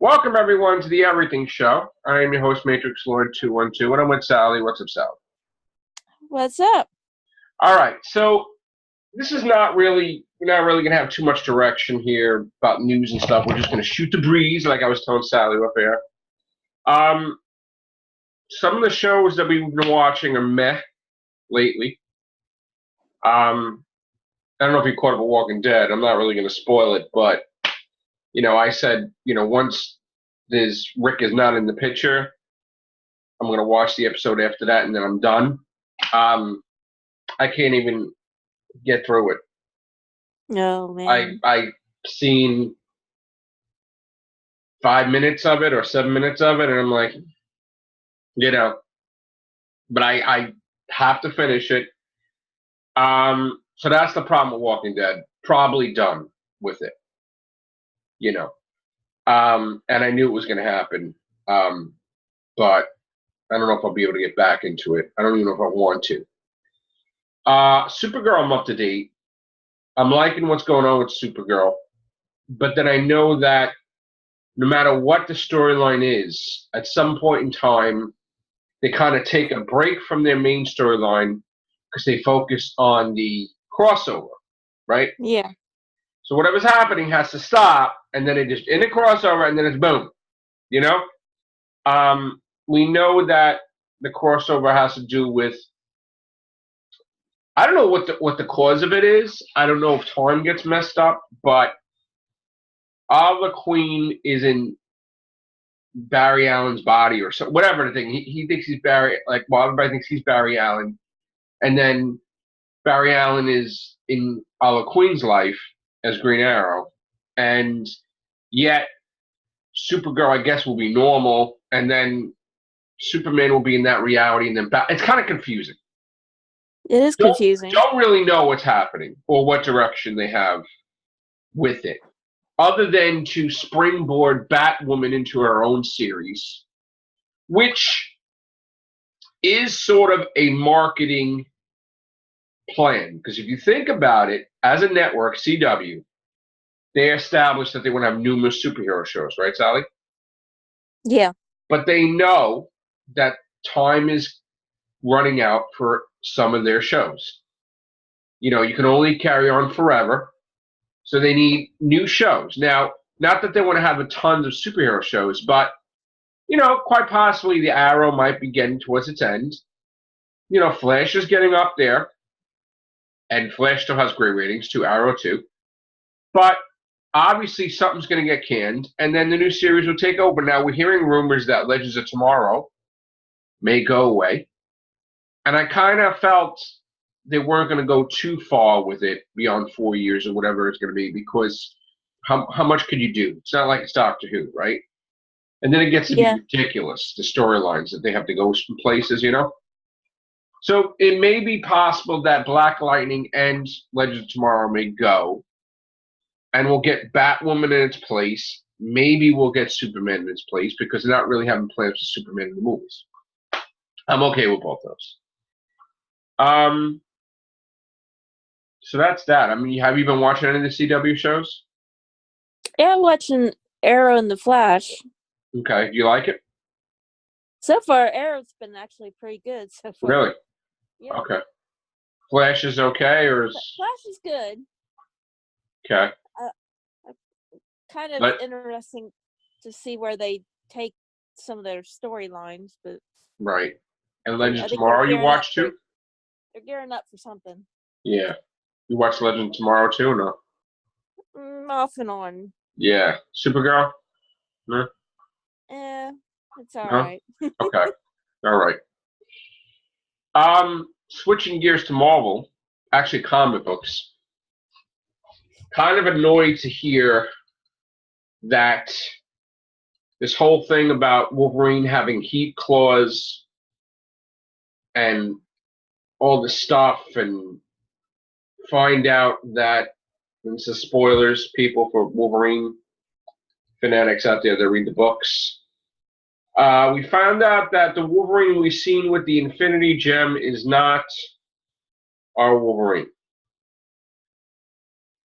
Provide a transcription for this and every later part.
Welcome everyone to the Everything Show. I am your host, Matrix Lord 212, and I'm with Sally. What's up, Sally? What's up? All right, so this is we're not really gonna have too much direction here about news and stuff. We're just gonna shoot the breeze, like I was telling Sally up there. Um, some of the shows that we've been watching are meh lately. I don't know if you caught up with Walking Dead. I'm not really gonna spoil it, but I said, once this Rick is not in the picture, I'm gonna watch the episode after that, and then I'm done. Um, I can't even get through it. Oh I man. I seen 5 minutes of it or 7 minutes of it, and I'm like, you know, but I have to finish it. So that's the problem with Walking Dead. Probably done with it, you know. And I knew it was going to happen. But I don't know if I'll be able to get back into it. I don't even know if I want to. Supergirl, I'm up to date. I'm liking what's going on with Supergirl, but then I know that no matter what the storyline is, at some point in time, they kind of take a break from their main storyline because they focus on the crossover, right? Yeah. So whatever's happening has to stop, and then it just in the crossover, and then it's boom. You know, we know that the crossover has to do with. I don't know what the cause of it is. I don't know if time gets messed up, but Oliver Queen is in Barry Allen's body or so, whatever the thing. He thinks he's Barry, everybody thinks he's Barry Allen, and then Barry Allen is in Oliver Queen's life as Green Arrow, and yet Supergirl, I guess, will be normal, and then Superman will be in that reality, and then it's kind of confusing. It is confusing. Don't really know what's happening or what direction they have with it, other than to springboard Batwoman into her own series, which is sort of a marketing plan. Because if you think about it, as a network, CW, they established that they want to have numerous superhero shows, right, Sally? Yeah. But they know that time is running out for some of their shows. You can only carry on forever. So they need new shows. Now, not that they want to have a ton of superhero shows, but, quite possibly the Arrow might be getting towards its end. Flash is getting up there. And Flash still has great ratings too, Arrow too. But obviously something's going to get canned, and then the new series will take over. Now, we're hearing rumors that Legends of Tomorrow may go away. And I kind of felt they weren't going to go too far with it beyond 4 years or whatever it's going to be, because how much could you do? It's not like it's Doctor Who, right? And then it gets to be ridiculous, the storylines that they have to go some places, So it may be possible that Black Lightning and Legends of Tomorrow may go, and we'll get Batwoman in its place. Maybe we'll get Superman in its place, because they're not really having plans for Superman in the movies. I'm okay with both those. So that's that. I mean, have you been watching any of the CW shows? Yeah, I'm watching Arrow and the Flash. Okay. Do you like it? So far, Arrow's been actually pretty good so far. Really? Yeah. Okay. Flash is okay, or is... Flash is good. Okay. Kind of interesting to see where they take some of their storylines, but... Right. And Legends of Tomorrow you watch too? They're gearing up for something. Yeah. You watch Legends of Tomorrow too, or no? Off and on. Yeah. Supergirl? No? It's alright. Okay. All right. Switching gears to Marvel, actually comic books. Kind of annoyed to hear that this whole thing about Wolverine having heat claws and all this stuff, and find out that, and this is spoilers, people, for Wolverine fanatics out there that read the books. We found out that the Wolverine we've seen with the Infinity Gem is not our Wolverine.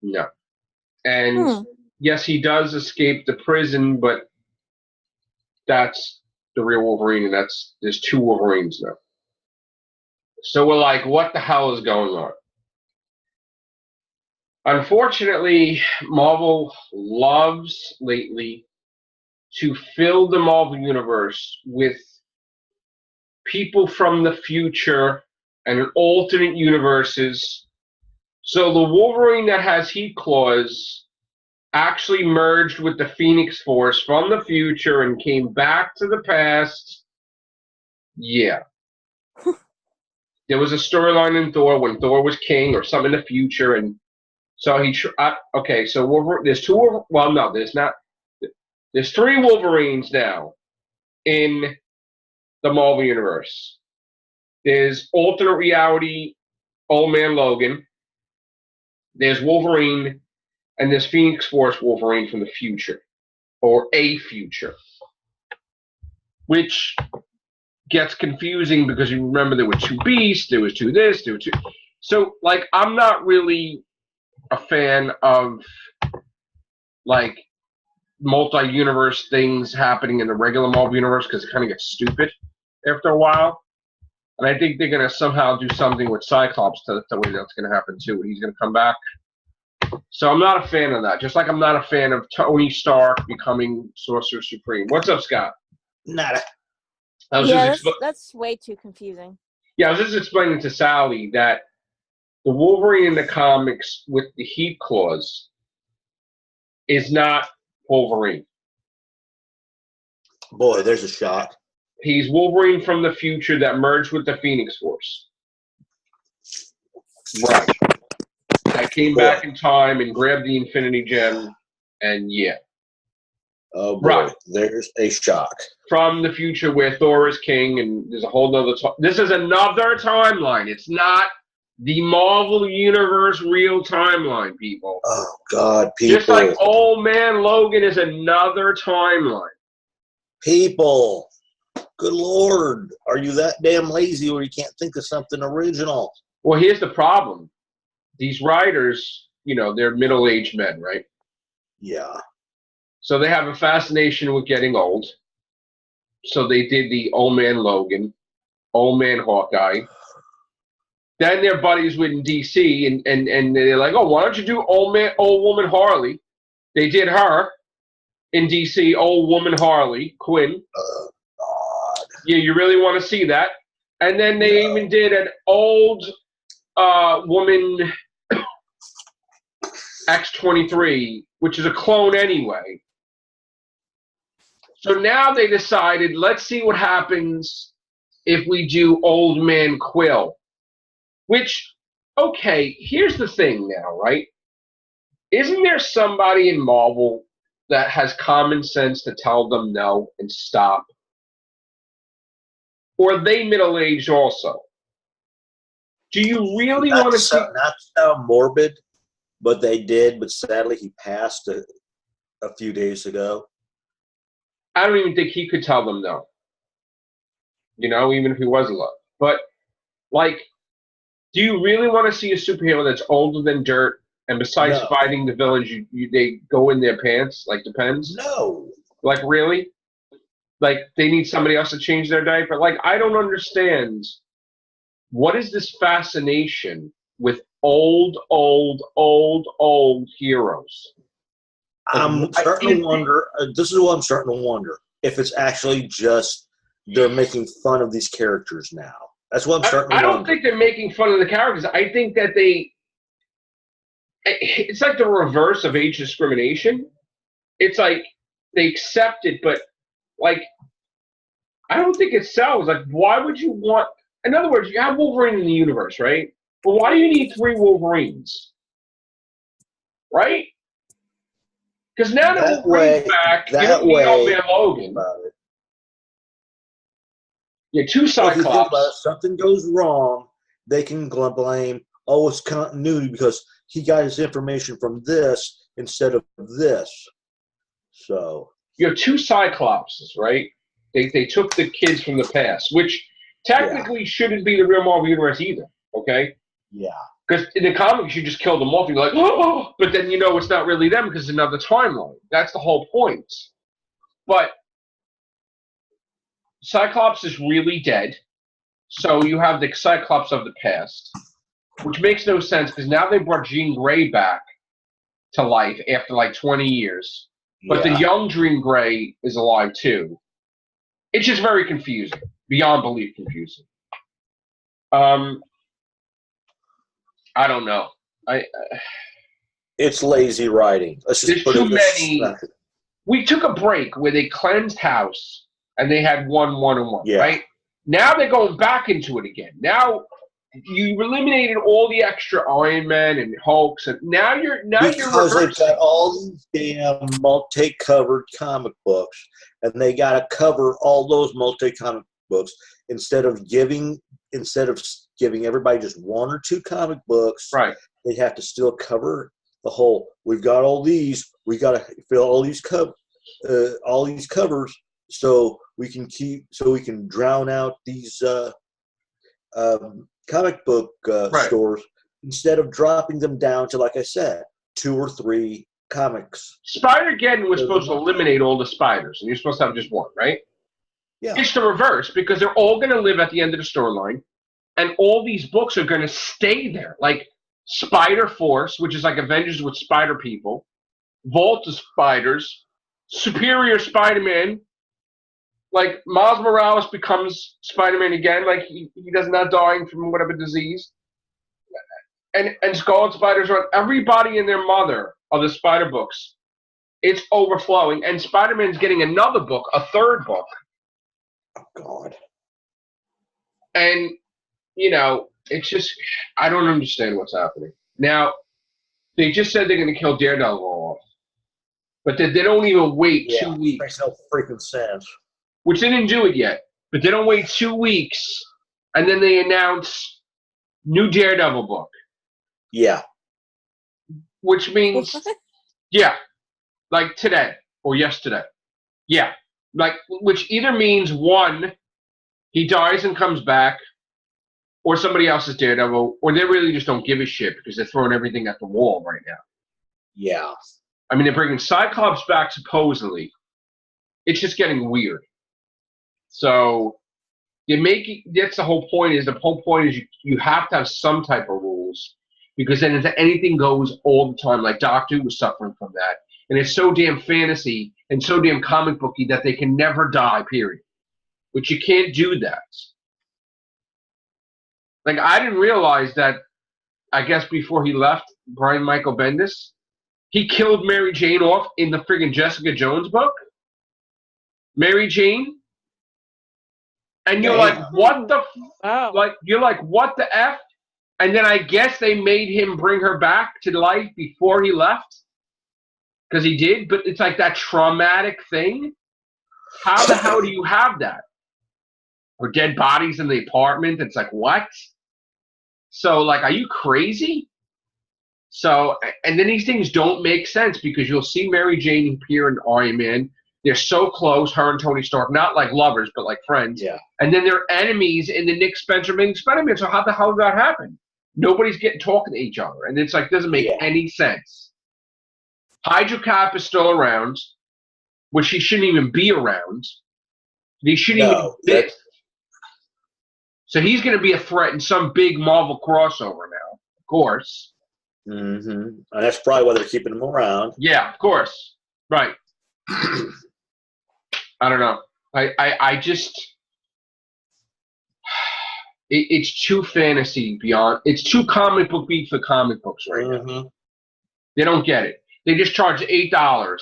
No. And yes, he does escape the prison, but that's the real Wolverine, and there's two Wolverines now. So we're like, what the hell is going on? Unfortunately, Marvel loves lately to fill the Marvel Universe with people from the future and alternate universes. So the Wolverine that has heat claws actually merged with the Phoenix Force from the future and came back to the past. Yeah. There was a storyline in Thor when Thor was king or something in the future, and so okay, so there's two. Well, no, there's not. There's three Wolverines now in the Marvel Universe. There's alternate reality Old Man Logan. There's Wolverine, and there's Phoenix Force Wolverine from the future, or a future, which gets confusing because you remember there were two beasts, there was two this, there were two. So, like, I'm not really a fan of, like, multi-universe things happening in the regular Marvel Universe because it kind of gets stupid after a while. And I think they're going to somehow do something with Cyclops the way that's going to happen, too. He's going to come back. So I'm not a fan of that. Just like I'm not a fan of Tony Stark becoming Sorcerer Supreme. What's up, Scott? Nada. That's way too confusing. Yeah, I was just explaining to Sally that the Wolverine in the comics with the heat claws is not Wolverine. Boy, there's a shock. He's Wolverine from the future that merged with the Phoenix Force. Right. That came back in time and grabbed the Infinity Gem, and yeah. Oh, boy. Right. There's a shock. From the future where Thor is king, and there's a whole nother... This is another timeline. It's not the Marvel Universe real timeline, people. Oh, God, people. Just like Old Man Logan is another timeline. People. Good Lord. Are you that damn lazy or you can't think of something original? Well, here's the problem. These writers, they're middle-aged men, right? Yeah. So they have a fascination with getting old. So they did the Old Man Logan, Old Man Hawkeye. Then they're buddies with DC, and they're like, oh, why don't you do Old Woman Harley? They did her in DC, Old Woman Harley Quinn. God. Yeah, you really want to see that? And then they even did an old woman X-23, which is a clone anyway. So now they decided, let's see what happens if we do Old Man Quill. Which, okay, here's the thing now, right? Isn't there somebody in Marvel that has common sense to tell them no and stop? Or are they middle-aged also? Do you really want to see... Not to sound morbid, but they did, but sadly he passed a few days ago. I don't even think he could tell them no. Even if he was alive. But, like, do you really want to see a superhero that's older than dirt, and besides fighting the villains, they go in their pants? Like, depends? No. Like, really? Like, they need somebody else to change their diaper? Like, I don't understand. What is this fascination with old heroes? I'm starting to wonder. This is what I'm starting to wonder. If it's actually just they're making fun of these characters now. That's what I'm starting to wonder. I don't think they're making fun of the characters. I think that it's like the reverse of age discrimination. It's like they accept it, but, like, I don't think it sells. Like, why would you want... In other words, you have Wolverine in the universe, right? Well, why do you need three Wolverines? Right? Because now that Wolverine's back, you don't need Old Man Logan. Yeah, two Cyclops. If something goes wrong, they can blame, it's continuity because he got his information from this instead of this. So you have two Cyclopses, right? They took the kids from the past, which technically shouldn't be the real Marvel Universe either, okay? Yeah. Because in the comics, you just kill them off. You're like, oh, but then it's not really them because it's another timeline. That's the whole point. But Cyclops is really dead. So you have the Cyclops of the past, which makes no sense because now they brought Jean Grey back to life after like 20 years. But the young Jean Grey is alive too. It's just very confusing, beyond belief confusing. I don't know. It's lazy writing. Let's just There's too many. We took a break where they cleansed House and they had one-on-one, right? Now they're going back into it again. Now you eliminated all the extra Iron Man and Hulks, and now you're because reversing. they've got all these damn multi-covered comic books, and they got to cover all those multi-comic books instead of giving everybody just one or two comic books. Right. They have to still cover the whole. We've got all these. We got to fill all these covers so we can drown out these comic book stores instead of dropping them down to, like I said, 2 or 3 comics. Spider-Geddon was supposed to eliminate all the spiders, and you're supposed to have just one, right? Yeah. It's the reverse because they're all going to live at the end of the storyline, and all these books are going to stay there. Like Spider Force, which is like Avengers with spider people, Vault of Spiders, Superior Spider-Man. Like Miles Morales becomes Spider-Man again, like he does not dying from whatever disease. And Scarlet Spider's on everybody and their mother of the Spider books. It's overflowing, and Spider-Man's getting another book, a 3rd book. Oh God. And it's just I don't understand what's happening. Now, they just said they're gonna kill Daredevil off. But they don't even wait 2 weeks. Makes no freaking sense. Which they didn't do it yet. But they don't wait 2 weeks, and then they announce new Daredevil book. Yeah. Which means, like today or yesterday. Yeah. Like, which either means, one, he dies and comes back, or somebody else is Daredevil, or they really just don't give a shit because they're throwing everything at the wall right now. Yeah. I mean, they're bringing Cyclops back supposedly. It's just getting weird. So that's the whole point. The whole point is you have to have some type of rules because then if anything goes all the time, like Doctor Who was suffering from that, and it's so damn fantasy and so damn comic booky that they can never die. Period. Which you can't do that. Like I didn't realize that. I guess before he left, Brian Michael Bendis, he killed Mary Jane off in the friggin' Jessica Jones book. Mary Jane. And you're like, what the you're like, what the F? And then I guess they made him bring her back to life before he left. Because he did, but it's like that traumatic thing. How the hell do you have that? Or dead bodies in the apartment. It's like, what? So, like, are you crazy? So, and then these things don't make sense because you'll see Mary Jane appear in Iron Man. They're so close, her and Tony Stark, not like lovers, but like friends. Yeah. And then they're enemies in the Nick Spencer making Spider-Man. So how the hell did that happen? Nobody's talking to each other. And it's like, doesn't make any sense. Hydra Cap is still around, which he shouldn't even be around. He shouldn't even exist. So he's going to be a threat in some big Marvel crossover now, of course. Mm-hmm. And that's probably why they're keeping him around. Yeah, of course. Right. I don't know. I just it's too fantasy beyond. It's too comic book beat for comic books right now. They don't get it. They just charge $8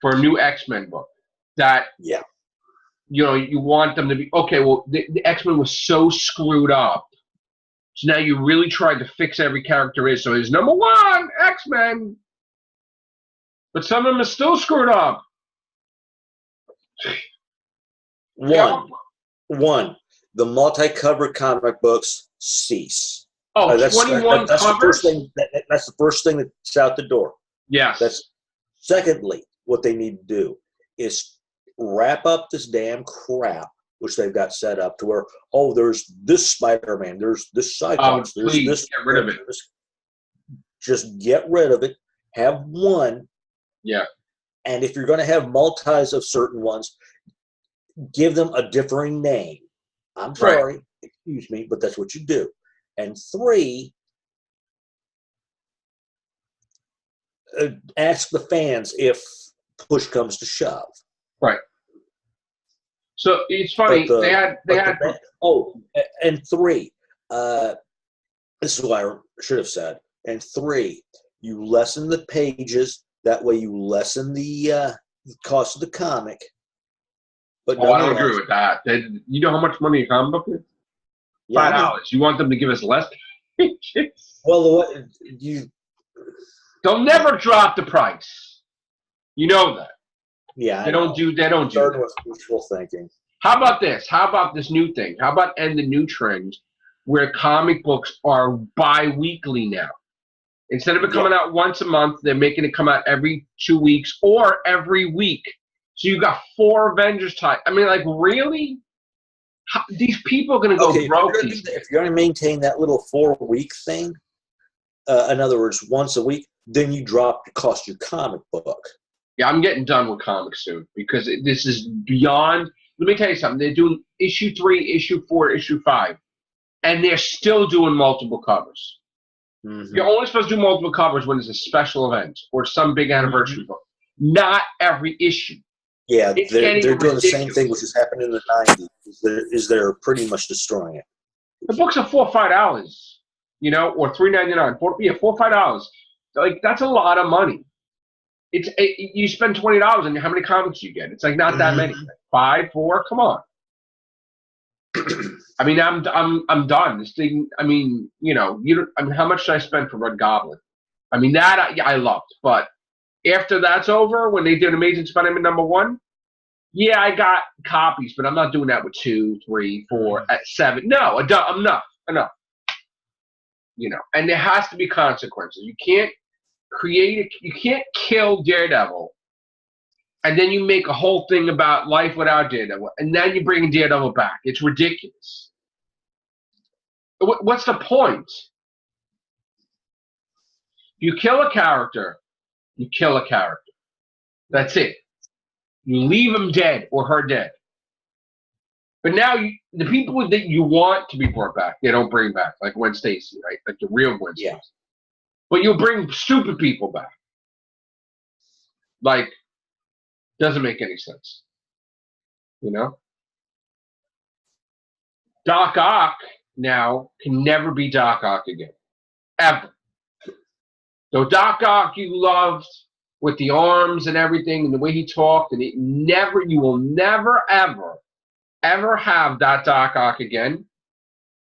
for a new X-Men book. That you want them to be okay. Well, the X-Men was so screwed up, so now you really tried to fix every character. So there's number 1 X-Men, but some of them are still screwed up. One, the multi-cover comic books cease. Oh, that's 21 that's covers? The first thing. That's the first thing that's out the door. Yes. Secondly, what they need to do is wrap up this damn crap, which they've got set up to where, there's this Spider-Man, there's this Cyclops, there's please, this. Get rid of it. Just get rid of it. Have one. Yeah. And if you're going to have multis of certain ones, give them a differing name. I'm sorry, excuse me, but that's what you do. And 3, ask the fans if push comes to shove. Right. So it's funny. And 3. This is what I should have said. And 3, you lessen the pages. That way, you lessen the cost of the comic. But I don't agree with that. You know how much money a comic book is? $5. You want them to give us less pages? Well, they'll never drop the price. You know that. Yeah, they don't do that. Was wishful thinking. How about this? How about this new thing? How about end the new trend where comic books are bi-weekly now? Instead of it coming out once a month, they're making it come out every 2 weeks or every week. So you got 4 Avengers titles. I mean, like, really? These people are going to go broke. If you're going to maintain that little 4-week thing, in other words, once a week, then you drop the cost of your comic book. Yeah, I'm getting done with comics soon because this is beyond. Let me tell you something. They're doing issue 3, issue 4, issue 5, and they're still doing multiple covers. Mm-hmm. You're only supposed to do multiple covers when it's a special event or some big anniversary book. Not every issue. Yeah, they're doing the same thing which has happened in the 90s. They're pretty much destroying it. The books are $4 or $5, or $3.99. $4 or $5. Like, that's a lot of money. You spend $20 and how many comics you get? It's like not that many. 5, 4. Come on. I mean, I'm done. This thing. I mean, how much did I spend for Red Goblin? I mean, that I loved. But after that's over, when they did Amazing Spider-Man #1, yeah, I got copies, but I'm not doing that with 2, 3, 4, 7. No, enough. And there has to be consequences. You can't you can't kill Daredevil, and then you make a whole thing about life without Daredevil, and then you bring Daredevil back. It's ridiculous. What's the point? You kill a character, you kill a character. That's it. You leave him dead or her dead. But now the people that you want to be brought back, they don't bring back, like Gwen Stacy, right? Like the real Gwen Stacy. But you'll bring stupid people back. Like, doesn't make any sense. Doc Ock now can never be Doc Ock again. Ever. So Doc Ock you loved with the arms and everything and the way he talked, and you will never, ever have that Doc Ock again,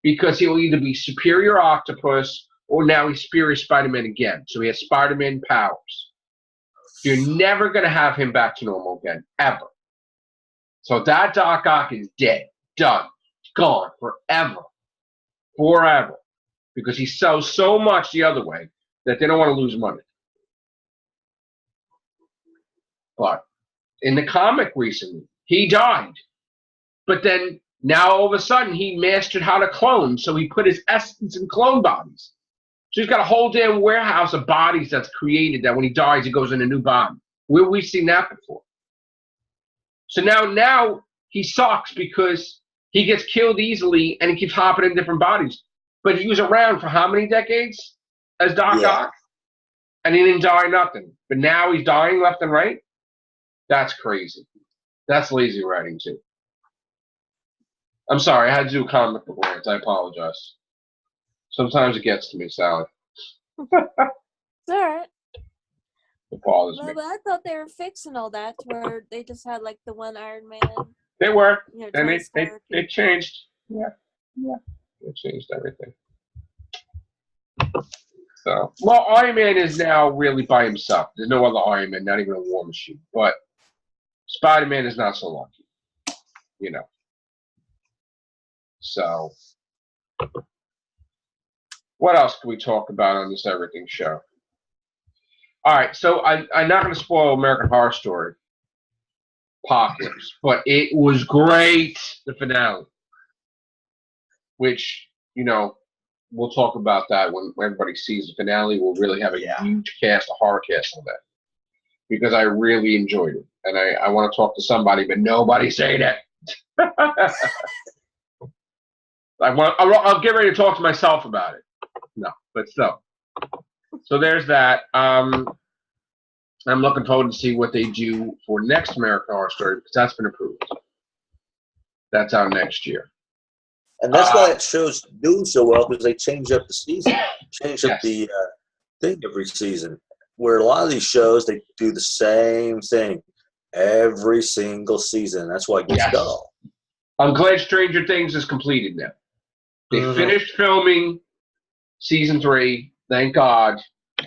because he'll either be Superior Octopus or now he's Superior Spider-Man again. So he has Spider-Man powers. You're never going to have him back to normal again, ever. So that Doc Ock is dead, done, gone, forever. Because he sells so much the other way that they don't want to lose money. But in the comic recently, he died. But then now all of a sudden he mastered how to clone, so he put his essence in clone bodies. So he's got a whole damn warehouse of bodies that's created that when he dies, he goes in a new body. Where have we seen that before? So now he sucks because he gets killed easily and he keeps hopping in different bodies. But he was around for how many decades as Doc Ock? And he didn't die nothing. But now he's dying left and right? That's crazy. That's lazy writing too. I'm sorry, I had to do comic book rants. I apologize. Sometimes it gets to me, Sally. It's all right. It bothers me. But I thought they were fixing all that where they just had like the one Iron Man. They were. And they changed. Yeah. They changed everything. So, well, Iron Man is now really by himself. There's no other Iron Man, not even a War Machine. But Spider-Man is not so lucky. So, what else can we talk about on this everything show? All right, so I'm not going to spoil American Horror Story, Apocalypse, but it was great, the finale. Which, we'll talk about that when everybody sees the finale. We'll really have a huge cast, a horror cast on that. Because I really enjoyed it. And I want to talk to somebody, but nobody's saying it. I'll get ready to talk to myself about it. No, but still. So there's that. I'm looking forward to see what they do for next American Horror Story because that's been approved. That's out next year. And that's why that show's doing so well, because they change up the season, change up the thing every season. Where a lot of these shows, they do the same thing every single season. That's why it gets dull. I'm glad Stranger Things is completed now. They finished filming season 3. Thank God.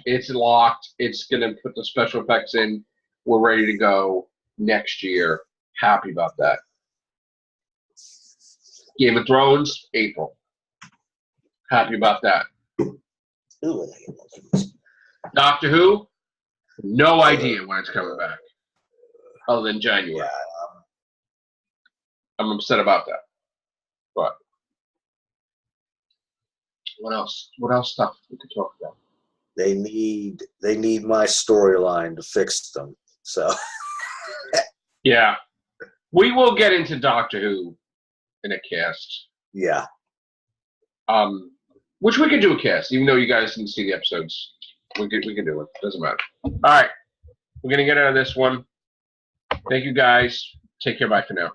It's locked. It's going to put the special effects in. We're ready to go next year. Happy about that. Game of Thrones, April. Happy about that. Doctor Who, no idea when it's coming back. Other than January. I'm upset about that. But what else? What else stuff we could talk about? They need my storyline to fix them. So yeah. We will get into Doctor Who in a cast. Yeah. Which we can do a cast, even though you guys didn't see the episodes. We can do it. Doesn't matter. All right. We're gonna get out of this one. Thank you guys. Take care. Bye for now.